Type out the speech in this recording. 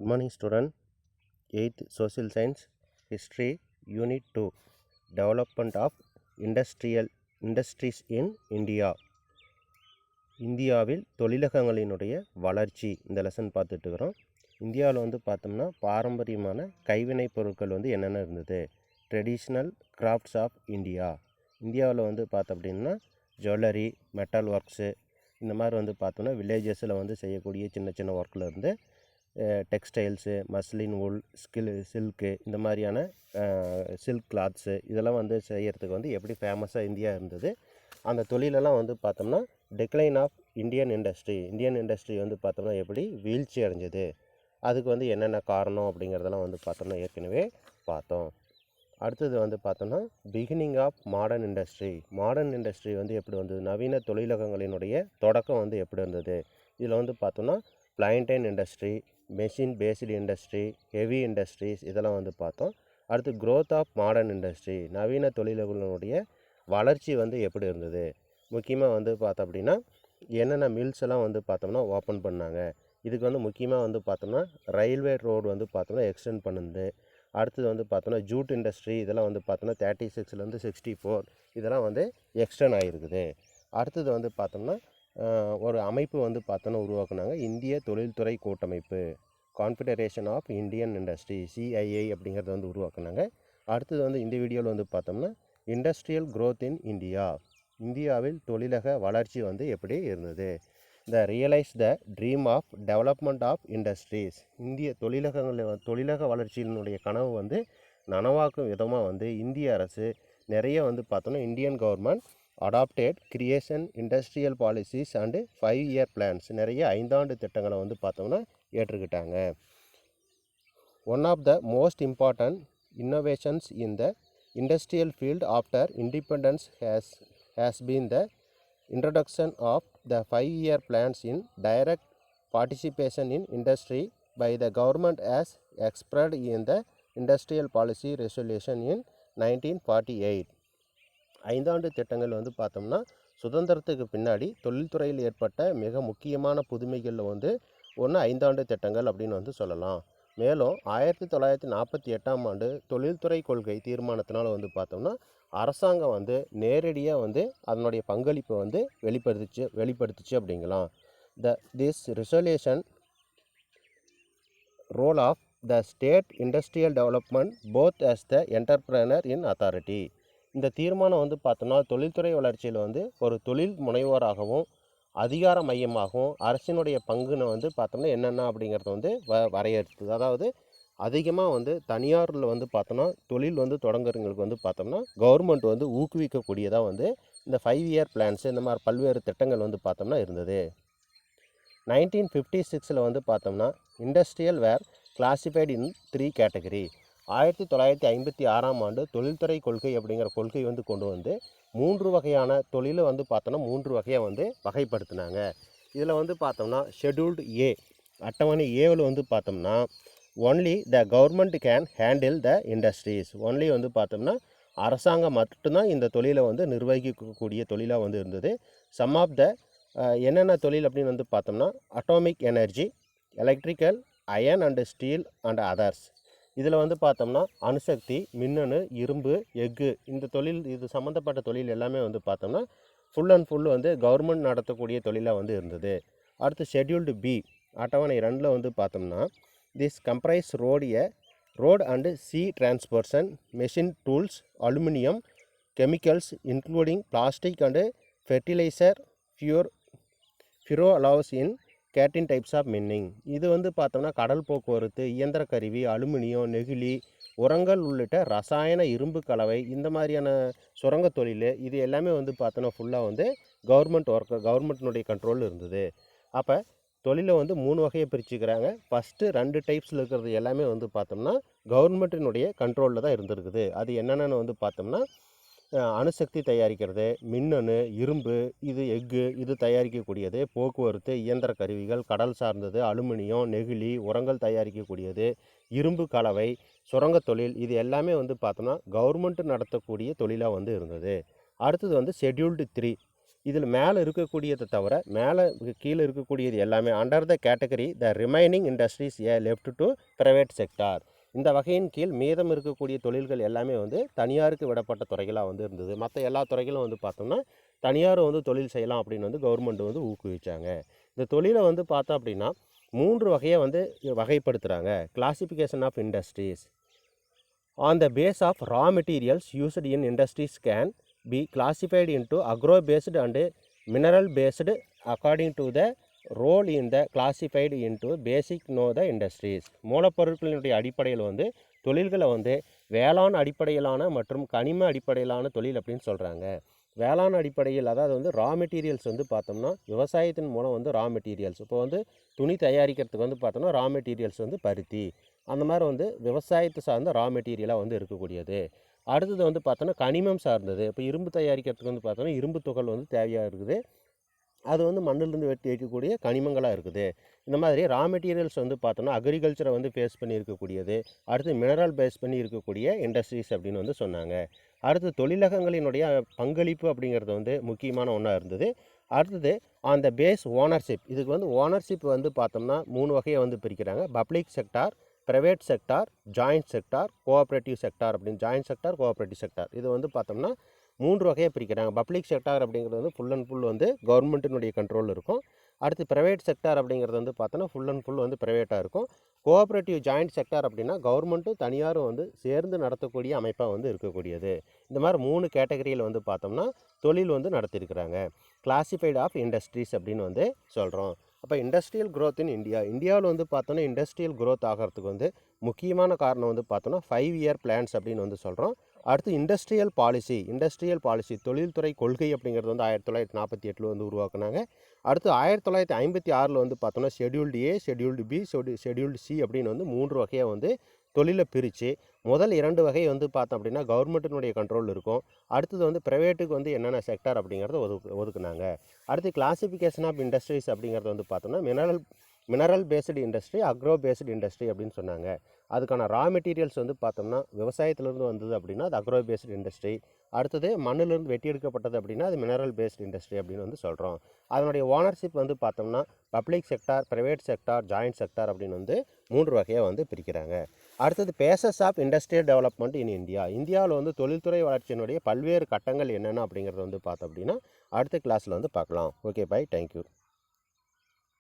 Good morning, student. 8th Social Science History Unit 2 Development of Industries in India. இந்தியாவில் தொழிலகங்களினுடைய வளர்ச்சி இந்த lesson பார்த்துட்டு இருக்கிறோம். இந்தியாவில் வந்து பார்த்தோம்னா பாரம்பரியமான கைவினைப் பொருட்கள் வந்து என்னென்ன இருந்தது. Traditional crafts of India. இந்தியாவில் வந்து பார்த்தோம் அப்படின்னா ஜுவல்லரி, மெட்டல் ஒர்க்ஸு இந்த மாதிரி வந்து பார்த்தோம்னா வில்லேஜஸில் வந்து செய்யக்கூடிய சின்ன சின்ன ஒர்க்கில் இருந்து டெக்ஸ்டைல்ஸு, மஸ்லின், உல், சில்க்கு இந்த மாதிரியான சில்க் கிளாத்ஸு இதெல்லாம் வந்து செய்கிறதுக்கு வந்து எப்படி ஃபேமஸாக இந்தியா இருந்தது. அந்த தொழிலெல்லாம் வந்து பார்த்தோம்னா டிக்ளைன் ஆஃப் இந்தியன் இண்டஸ்ட்ரி வந்து பார்த்தோம்னா எப்படி வீழ்ச்சி அடைஞ்சது, அதுக்கு வந்து என்னென்ன காரணம் அப்படிங்கிறதெல்லாம் வந்து பார்த்தோம்னா ஏற்கனவே பார்த்தோம். அடுத்தது வந்து பார்த்தோம்னா பிகினிங் ஆஃப் மாடர்ன் இண்டஸ்ட்ரி வந்து எப்படி வந்தது, நவீன தொழிலகங்களினுடைய தொடக்கம் வந்து எப்படி இருந்தது. இதில் வந்து பார்த்தோம்னா plantation industry, machine based industry, heavy industries இதெல்லாம் வந்து பார்த்தோம். அடுத்து க்ரோத் ஆஃப் மாடர்ன் இண்டஸ்ட்ரி, நவீன தொழில்களுடைய வளர்ச்சி வந்து எப்படி இருந்தது. முக்கியமாக வந்து பார்த்தோம் அப்படின்னா என்னென்ன மில்ஸ் எல்லாம் வந்து பார்த்தோம்னா ஓப்பன் பண்ணாங்க. இதுக்கு வந்து முக்கியமாக வந்து பார்த்தோம்னா ரயில்வே ரோடு வந்து பார்த்தோம்னா எக்ஸ்டெண்ட் பண்ணுது. அடுத்தது வந்து பார்த்தோம்னா ஜூட் இண்டஸ்ட்ரி இதெல்லாம் வந்து பார்த்தோம்னா 36லேருந்து 64 இதெல்லாம் வந்து எக்ஸ்டெண்ட் ஆகிருக்குது. அடுத்தது வந்து பார்த்தோம்னா ஒரு அமைப்பு வந்து பார்த்தோன்னா உருவாக்குனாங்க, இந்திய தொழில்துறை கூட்டமைப்பு, confederation of Indian industry, CII அப்படிங்கிறத வந்து உருவாக்குனாங்க. அடுத்தது வந்து இந்த வீடியோவில் வந்து பார்த்தோம்னா இண்டஸ்ட்ரியல் க்ரோத் இன் இந்தியாவில் தொழிலக வளர்ச்சி வந்து எப்படி இருந்தது. Realise the dream of development of industries, இந்திய தொழிலக வளர்ச்சியினுடைய கனவு வந்து நனவாக்கும் விதமாக வந்து இந்திய அரசு நிறைய வந்து பார்த்தோன்னா Indian government adopted creation industrial policies and 5-year plans, நிறைய 5 ஆண்டு திட்டங்களை வந்து பார்த்தோம்னா ஏற்றுக்கிட்டாங்க. One of the most important innovations in the industrial field after independence has been the introduction of the 5-year plans in direct participation in industry by the government as expressed in the industrial policy resolution in 1948. 5 ஆண்டு திட்டங்கள் வந்து பார்த்தோம்னா சுதந்திரத்துக்கு பின்னாடி தொழில்துறையில் ஏற்பட்ட மிக முக்கியமான புதுமைகளில் வந்து ஒன்று 5 ஆண்டு திட்டங்கள் அப்படின்னு வந்து சொல்லலாம். மேலும் 1948ஆம் ஆண்டு தொழில்துறை கொள்கை தீர்மானத்தினால வந்து பார்த்தோம்னா அரசாங்கம் வந்து நேரடியாக வந்து அதனுடைய பங்களிப்பை வந்து வெளிப்படுத்துச்சு அப்படிங்கலாம். This resolution role of the state industrial development both as the entrepreneur in authority. இந்த தீர்மானம் வந்து பார்த்தோம்னா தொழில்துறை வளர்ச்சியில் வந்து ஒரு தொழில் முனைவோராகவும் அதிகார மையமாகவும் அரசினுடைய பங்குன்னு வந்து பார்த்தோம்னா என்னென்ன அப்படிங்கிறத வந்து வரையறுத்தது. அதாவது அதிகமாக வந்து தனியாரில் வந்து பார்த்தோம்னா தொழில் வந்து தொடங்குறவங்களுக்கு வந்து பார்த்தோம்னா கவர்மெண்ட் வந்து ஊக்குவிக்கக்கூடியதாக வந்து இந்த 5-year பிளான்ஸு இந்த மாதிரி பல்வேறு திட்டங்கள் வந்து பார்த்தோம்னா இருந்தது. 1956 வந்து பார்த்தோம்னா industrial were classified in 3 category. 1956ஆம் ஆண்டு தொழில்துறை கொள்கை அப்படிங்கிற கொள்கை வந்து கொண்டு வந்து 3 வகையான தொழிலை வந்து பார்த்தோம்னா 3 வகையாக வந்து வகைப்படுத்தினாங்க. இதில் வந்து பார்த்தோம்னா ஷெட்யூல்டு ஏ, அட்டவணை ஏவில் வந்து பார்த்தோம்னா only the government can handle the industries, only வந்து பார்த்தோம்னா அரசாங்கம் மட்டும்தான் இந்த தொழிலை வந்து நிர்வகிக்கக்கூடிய தொழிலாக வந்து இருந்தது. சம் ஆஃப் த என்னென்ன தொழில் அப்படின்னு வந்து பார்த்தோம்னா atomic energy, electrical, iron and steel and others. இதில் வந்து பார்த்தோம்னா அணுசக்தி, மின்னணு, இரும்பு, எஃகு இந்த தொழில் இது சம்மந்தப்பட்ட தொழில் எல்லாமே வந்து பார்த்தோம்னா ஃபுல் அண்ட் ஃபுல் வந்து கவர்மெண்ட் நடத்தக்கூடிய தொழிலாக வந்து இருந்தது. அடுத்து ஷெட்யூல்டு பி, அட்டவணை 2ல் வந்து பார்த்தோம்னா this comprise road and sea transportation, machine tools, aluminium, chemicals including plastic and fertiliser, ferro alloys in 13 types of mining. இது வந்து பார்த்தோம்னா கடல் போக்குவரத்து, இயந்திர கருவி, அலுமினியம், நெகிழி, உரங்கள் உள்ளிட்ட ரசாயன இரும்பு கலவை இந்த மாதிரியான சுரங்க தொழில் இது எல்லாமே வந்து பார்த்தோன்னா ஃபுல்லாக வந்து கவர்மெண்ட்டினுடைய கண்ட்ரோலில் இருந்தது. அப்போ தொழிலை வந்து 3 வகையை பிரிச்சுக்கிறாங்க. ஃபஸ்ட்டு 2 டைப்ஸில் இருக்கிறது எல்லாமே வந்து பார்த்தோம்னா கவர்மெண்ட்டினுடைய கண்ட்ரோலில் தான் இருந்திருக்குது. அது என்னென்னு வந்து பார்த்தோம்னா அணுசக்தி தயாரிக்கிறது, மின்னணு, இரும்பு, இது எஃகு இது தயாரிக்கக்கூடியது, போக்குவரத்து, இயந்திர கருவிகள், கடல் சார்ந்தது, அலுமினியம், நெகிழி, உரங்கள் தயாரிக்கக்கூடியது, இரும்பு கலவை, சுரங்க தொழில் இது எல்லாமே வந்து பார்த்தோம்னா கவர்மெண்ட் நடத்தக்கூடிய தொழிலாக வந்து இருந்தது. அடுத்தது வந்து ஷெட்யூல்டு 3, இதில் மேலே இருக்கக்கூடியதை தவிர மேலே கீழே இருக்கக்கூடியது எல்லாமே under the category the remaining industries left to private sector. இந்த வகையின் கீழ் மீதம் இருக்கக்கூடிய தொழில்கள் எல்லாமே வந்து தனியாருக்கு விடப்பட்ட துறைகளாக வந்து இருந்தது. மற்ற எல்லா துறைகளும் வந்து பார்த்தோம்னா தனியார் வந்து தொழில் செய்யலாம் அப்படின்னு வந்து கவர்மெண்ட் வந்து ஊக்குவிச்சாங்க. இந்த தொழிலை வந்து பார்த்தோம் அப்படின்னா 3 வகையை வந்து வகைப்படுத்துகிறாங்க. Classification of industries on the base of raw materials used in industries can be classified into agro based and mineral based according to the role in the classified into basic know the industries. மூலப்பொருட்களினுடைய அடிப்படையில் வந்து தொழில்களை வந்து வேளாண் அடிப்படையிலான மற்றும் கனிம அடிப்படையிலான தொழில் அப்படின்னு சொல்கிறாங்க. வேளாண் அடிப்படையில் அதாவது வந்து ரா மெட்டீரியல்ஸ் வந்து பார்த்தோம்னா விவசாயத்தின் மூலம் வந்து ரா மெட்டீரியல்ஸ் இப்போ வந்து துணி தயாரிக்கிறதுக்கு வந்து பார்த்தோம்னா ரா மெட்டீரியல்ஸ் வந்து பருத்தி அந்த மாதிரி வந்து விவசாயத்தை சார்ந்த ரா மெட்டீரியலாக வந்து இருக்கக்கூடியது. அடுத்தது வந்து பார்த்தோன்னா கனிமம் சார்ந்தது. இப்போ இரும்பு தயாரிக்கிறதுக்கு வந்து பார்த்தோன்னா இரும்பு துகள் வந்து தேவையாக இருக்குது. அது வந்து மண்ணிலிருந்து வெட்டி வைக்கக்கூடிய கனிமங்களாக இருக்குது. இந்த மாதிரி ரா மெட்டீரியல்ஸ் வந்து பார்த்தோன்னா அக்ரிகல்ச்சரை வந்து பேஸ் பண்ணி இருக்கக்கூடியது. அடுத்து மினரல் பேஸ் பண்ணி இருக்கக்கூடிய இண்டஸ்ட்ரீஸ் அப்படின்னு வந்து சொன்னாங்க. அடுத்து தொழிலகங்களினுடைய பங்களிப்பு அப்படிங்கிறது வந்து முக்கியமான ஒன்றா இருந்தது. அடுத்தது அந்த பேஸ் ஓனர்ஷிப். இதுக்கு வந்து ஓனர்ஷிப் வந்து பார்த்தோம்னா 3 வகையை வந்து பிரிக்கிறாங்க. Public sector, private sector, joint sector, cooperative sector அப்படின்னு. ஜாயிண்ட் செக்டார், கோஆப்ரேட்டிவ் செக்டார் இது வந்து பார்த்தோம்னா 3 வகையை பிரிக்கிறாங்க. பப்ளிக் செக்டார் அப்படிங்கிறது வந்து ஃபுல் அண்ட் ஃபுல் வந்து கவர்மெண்ட்டினுடைய கண்ட்ரோலில் இருக்கும். அடுத்து ப்ரைவேட் செக்டார் அப்படிங்கிறது வந்து பார்த்தோன்னா ஃபுல் அண்ட் ஃபுல் வந்து ப்ரைவேட்டாக இருக்கும். கோஆப்ரேட்டிவ் ஜாயிண்ட் செக்டார் அப்படின்னா கவர்மெண்ட்டும் தனியாரும் வந்து சேர்ந்து நடத்தக்கூடிய அமைப்பாக வந்து இருக்கக்கூடியது. இந்த மாதிரி 3 கேட்டகரியில் வந்து பார்த்தோம்னா தொழில் வந்து நடத்தியிருக்கிறாங்க. கிளாசிஃபைடு ஆஃப் இண்டஸ்ட்ரீஸ் அப்படின்னு வந்து சொல்கிறோம். அப்போ இண்டஸ்ட்ரியல் க்ரோத் இன் இந்தியாவில் வந்து பார்த்தோன்னா இண்டஸ்ட்ரியல் க்ரோத் ஆகிறதுக்கு வந்து முக்கியமான காரணம் வந்து பார்த்தோன்னா 5 இயர் பிளான்ஸ் அப்படின்னு வந்து சொல்கிறோம். அடுத்து இண்டஸ்ட்ரியல் பாலிசி தொழில்துறை கொள்கை அப்படிங்கிறது வந்து 1948 வந்து உருவாக்குனாங்க. அடுத்து 1956 வந்து பார்த்தோன்னா ஷெட்யூல்டு ஏ, ஷெட்யூல்டு பி, ஷெட்யூல்டு சி அப்படின்னு வந்து 3 வகையாக வந்து தொழிலை பிரித்து முதல் 2 வகை வந்து பார்த்தோம் அப்படின்னா கவர்மெண்ட்டினுடைய கண்ட்ரோல் இருக்கும். அடுத்தது வந்து ப்ரைவேட்டுக்கு வந்து என்னென்ன செக்டார் அப்படிங்கிறத ஒதுக்குனாங்க. அடுத்து கிளாசிஃபிகேஷன் ஆஃப் இண்டஸ்ட்ரீஸ் அப்படிங்கிறது வந்து பார்த்தோம்னா mineral based industry, agro based industry அப்படின்னு சொன்னாங்க. அதுக்கான ரா மெட்டீரியல்ஸ் வந்து பார்த்தோம்னா விவசாயத்திலேருந்து வந்தது அப்படின்னா அது அக்ரோ பேஸ்டு இண்டஸ்ட்ரி. அடுத்தது மண்ணிலிருந்து வெட்டி எடுக்கப்பட்டது அப்படின்னா அது மினரல் பேஸ்டு இண்டஸ்ட்ரி அப்படின்னு வந்து சொல்கிறோம். அதனுடைய ஓனர்ஷிப் வந்து பார்த்தோம்னா public sector, private sector, joint sector அப்படின்னு வந்து 3 வகையாக வந்து பிரிக்கிறாங்க. அடுத்தது phases of industrial development in இந்தியாவில் வந்து தொழில்துறை வளர்ச்சியினுடைய பல்வேறு கட்டங்கள் என்னென்ன அப்படிங்கிறத வந்து பார்த்தோம் அப்படின்னா அடுத்த கிளாஸில் வந்து பார்க்கலாம். Okay, bye, thank you.